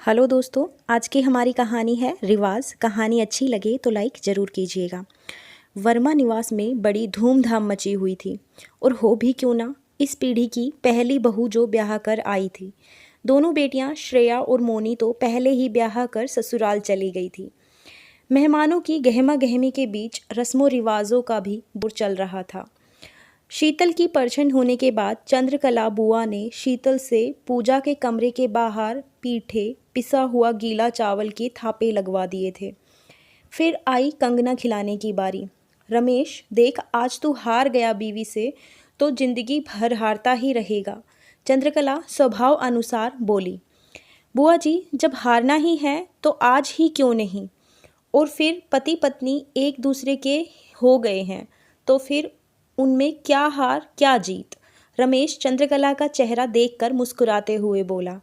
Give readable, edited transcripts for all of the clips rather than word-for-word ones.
Hello दोस्तों, आज की हमारी कहानी है रिवाज। कहानी अच्छी लगे तो लाइक ज़रूर कीजिएगा। वर्मा निवास में बड़ी धूमधाम मची हुई थी और हो भी क्यों ना इस पीढ़ी की पहली बहू जो ब्याह कर आई थी। दोनों बेटियां श्रेया और मोनी तो पहले ही ब्याह कर ससुराल चली गई थी। मेहमानों की गहमा गहमी के बीच रस्मों रिवाजों का भी दौर चल रहा था। शीतल की परछन होने के बाद चंद्रकला बुआ ने शीतल से पूजा के कमरे के बाहर पीठे पिसा हुआ गीला चावल के थापे लगवा दिए थे। फिर आई कंगना खिलाने की बारी। रमेश, देख आज तू हार गया बीवी से तो जिंदगी भर हारता ही रहेगा। चंद्रकला स्वभाव अनुसार बोली। बुआ जी, जब हारना ही है तो आज ही क्यों नहीं। और फिर पति पत्नी एक दूसरे के हो गए हैं तो फिर उनमें क्या हार क्या जीत। रमेश चंद्रकला का चेहरा देखकर मुस्कुराते हुए बोला।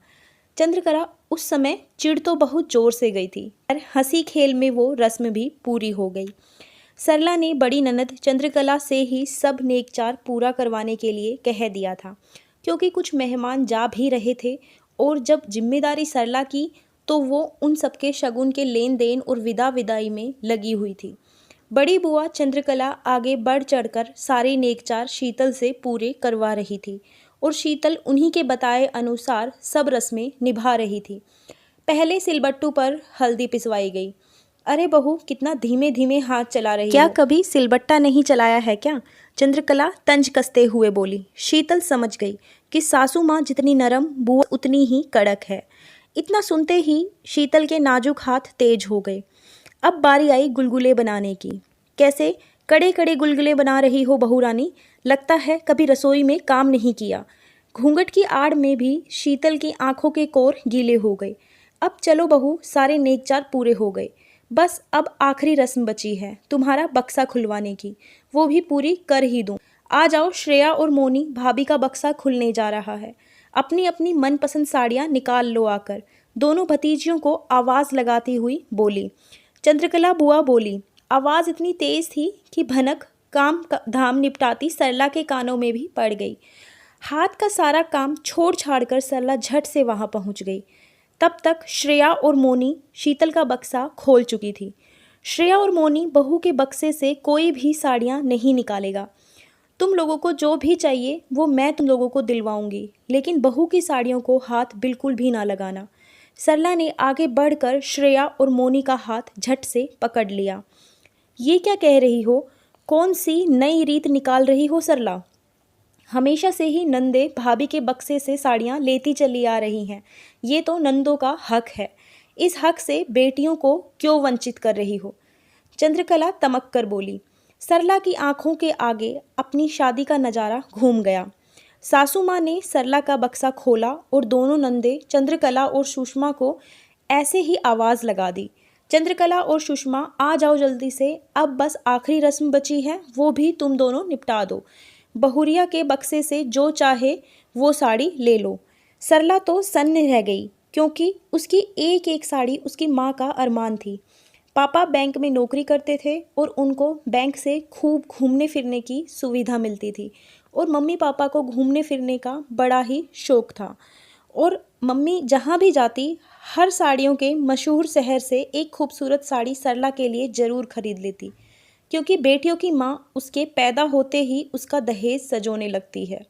चंद्रकला उस समय चिढ़ तो बहुत जोर से गई थी पर हंसी खेल में वो रस्म भी पूरी हो गई। सरला ने बड़ी ननद चंद्रकला से ही सब नेकचार पूरा करवाने के लिए कह दिया था, क्योंकि कुछ मेहमान जा भी रहे थे और जब जिम्मेदारी सरला की तो वो उन सबके शगुन के लेन देन और विदा विदाई में लगी हुई थी। बड़ी बुआ चंद्रकला आगे बढ़ चढ़कर सारे नेकचार शीतल से पूरे करवा रही थी और शीतल उन्हीं के बताए अनुसार सब रस्में निभा रही थी। पहले सिलबट्टू पर हल्दी पिसवाई गई। अरे बहू, कितना धीमे धीमे हाथ चला रही क्या हो? कभी सिलबट्टा नहीं चलाया है क्या? चंद्रकला तंज कसते हुए बोली। शीतल समझ गई कि सासू माँ जितनी नरम बुआ उतनी ही कड़क है। इतना सुनते ही शीतल के नाजुक हाथ तेज हो गए। अब बारी आई गुलगुले बनाने की। कैसे कड़े कड़े गुलगुले बना रही हो बहू रानी, लगता है कभी रसोई में काम नहीं किया। घूंघट की आड़ में भी शीतल की आंखों के कोर गीले हो गए। अब चलो बहू, सारे नेकचार पूरे हो गए। बस अब आखिरी रस्म बची है तुम्हारा बक्सा खुलवाने की, वो भी पूरी कर ही दूं। आ जाओ श्रेया और मोनी, भाभी का बक्सा खुलने जा रहा है। अपनी अपनी मनपसंद साड़ियाँ निकाल लो आकर, दोनों भतीजियों को आवाज़ लगाती हुई बोली। चंद्रकला बुआ बोली। आवाज़ इतनी तेज थी कि भनक काम धाम निपटाती सरला के कानों में भी पड़ गई। हाथ का सारा काम छोड़ छाड़ कर सरला झट से वहां पहुंच गई। तब तक श्रेया और मोनी शीतल का बक्सा खोल चुकी थी। श्रेया और मोनी, बहू के बक्से से कोई भी साड़ियाँ नहीं निकालेगा। तुम लोगों को जो भी चाहिए वो मैं तुम लोगों को दिलवाऊंगी, लेकिन बहू की साड़ियों को हाथ बिल्कुल भी ना लगाना। सरला ने आगे बढ़कर श्रेया और मोनी का हाथ झट से पकड़ लिया। ये क्या कह रही हो? कौन सी नई रीत निकाल रही हो सरला? हमेशा से ही नंदे भाभी के बक्से से साड़ियाँ लेती चली आ रही हैं। ये तो नंदों का हक है। इस हक से बेटियों को क्यों वंचित कर रही हो? चंद्रकला तमक कर बोली। सरला की आंखों के आगे अपनी शादी का नज़ारा घूम गया। सासू माँ ने सरला का बक्सा खोला और दोनों नंदे चंद्रकला और सुषमा को ऐसे ही आवाज़ लगा दी। चंद्रकला और सुषमा, आ जाओ जल्दी से, अब बस आखिरी रस्म बची है, वो भी तुम दोनों निपटा दो। बहुरिया के बक्से से जो चाहे वो साड़ी ले लो। सरला तो सन्न रह गई, क्योंकि उसकी एक एक साड़ी उसकी माँ का अरमान थी। पापा बैंक में नौकरी करते थे और उनको बैंक से खूब घूमने फिरने की सुविधा मिलती थी और मम्मी पापा को घूमने फिरने का बड़ा ही शौक़ था। और मम्मी जहाँ भी जाती हर साड़ियों के मशहूर शहर से एक खूबसूरत साड़ी सरला के लिए ज़रूर खरीद लेती, क्योंकि बेटियों की माँ उसके पैदा होते ही उसका दहेज सजोने लगती है।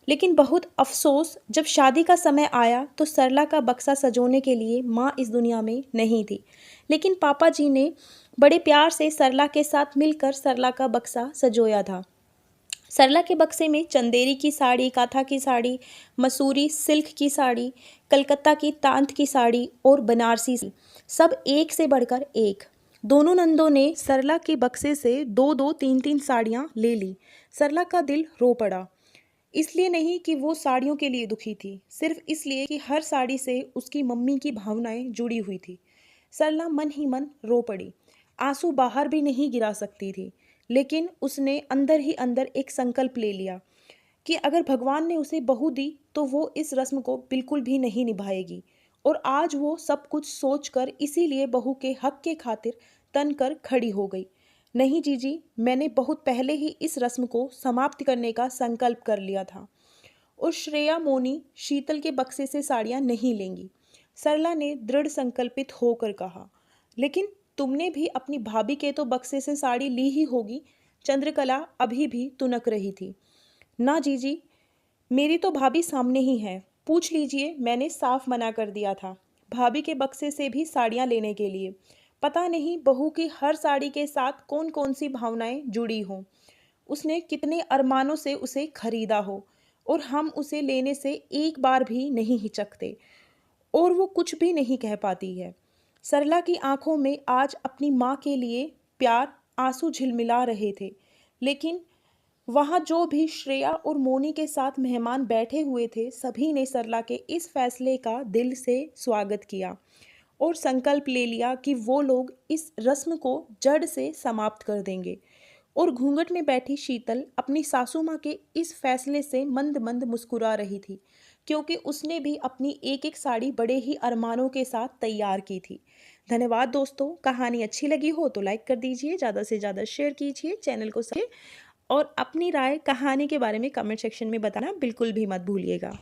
लेकिन बहुत अफसोस, जब शादी का समय आया तो सरला का बक्सा सजोने के लिए माँ इस दुनिया में नहीं थी। लेकिन पापा जी ने बड़े प्यार से सरला के साथ मिलकर सरला का बक्सा सजोया था। सरला के बक्से में चंदेरी की साड़ी, काथा की साड़ी, मसूरी सिल्क की साड़ी, कलकत्ता की तांत की साड़ी और बनारसी, सब एक से बढ़कर एक। दोनों नंदों ने सरला के बक्से से दो दो तीन तीन साड़ियाँ ले ली। सरला का दिल रो पड़ा। इसलिए नहीं कि वो साड़ियों के लिए दुखी थी, सिर्फ इसलिए कि हर साड़ी से उसकी मम्मी की भावनाएं जुड़ी हुई थी। सरला मन ही मन रो पड़ी। आंसू बाहर भी नहीं गिरा सकती थी, लेकिन उसने अंदर ही अंदर एक संकल्प ले लिया कि अगर भगवान ने उसे बहू दी तो वो इस रस्म को बिल्कुल भी नहीं निभाएगी। और आज वो सब कुछ सोचकर इसीलिए बहू के हक के खातिर तन कर खड़ी हो गई। नहीं जीजी, मैंने बहुत पहले ही इस रस्म को समाप्त करने का संकल्प कर लिया था और श्रेया मोनी शीतल के बक्से से साड़ियाँ नहीं लेंगी। सरला ने दृढ़ संकल्पित होकर कहा। लेकिन तुमने भी अपनी भाभी के तो बक्से से साड़ी ली ही होगी। चंद्रकला अभी भी तुनक रही थी। ना जीजी, मेरी तो भाभी सामने ही है, पूछ लीजिए, मैंने साफ मना कर दिया था भाभी के बक्से से भी साड़ियाँ लेने के लिए। पता नहीं बहू की हर साड़ी के साथ कौन कौन सी भावनाएं जुड़ी हों, उसने कितने अरमानों से उसे खरीदा हो, और हम उसे लेने से एक बार भी नहीं हिचकते, और वो कुछ भी नहीं कह पाती है। सरला की आंखों में आज अपनी माँ के लिए प्यार आंसू झिलमिला रहे थे। लेकिन वहाँ जो भी श्रेया और मोनी के साथ मेहमान बैठे हुए थे, सभी ने सरला के इस फैसले का दिल से स्वागत किया और संकल्प ले लिया कि वो लोग इस रस्म को जड़ से समाप्त कर देंगे। और घूंघट में बैठी शीतल अपनी सासू माँ के इस फैसले से मंद मंद मुस्कुरा रही थी, क्योंकि उसने भी अपनी एक एक साड़ी बड़े ही अरमानों के साथ तैयार की थी। धन्यवाद दोस्तों, कहानी अच्छी लगी हो तो लाइक कर दीजिए, ज़्यादा से ज़्यादा शेयर कीजिए, चैनल को सब्सक्राइब और अपनी राय कहानी के बारे में कमेंट सेक्शन में बताना बिल्कुल भी मत भूलिएगा।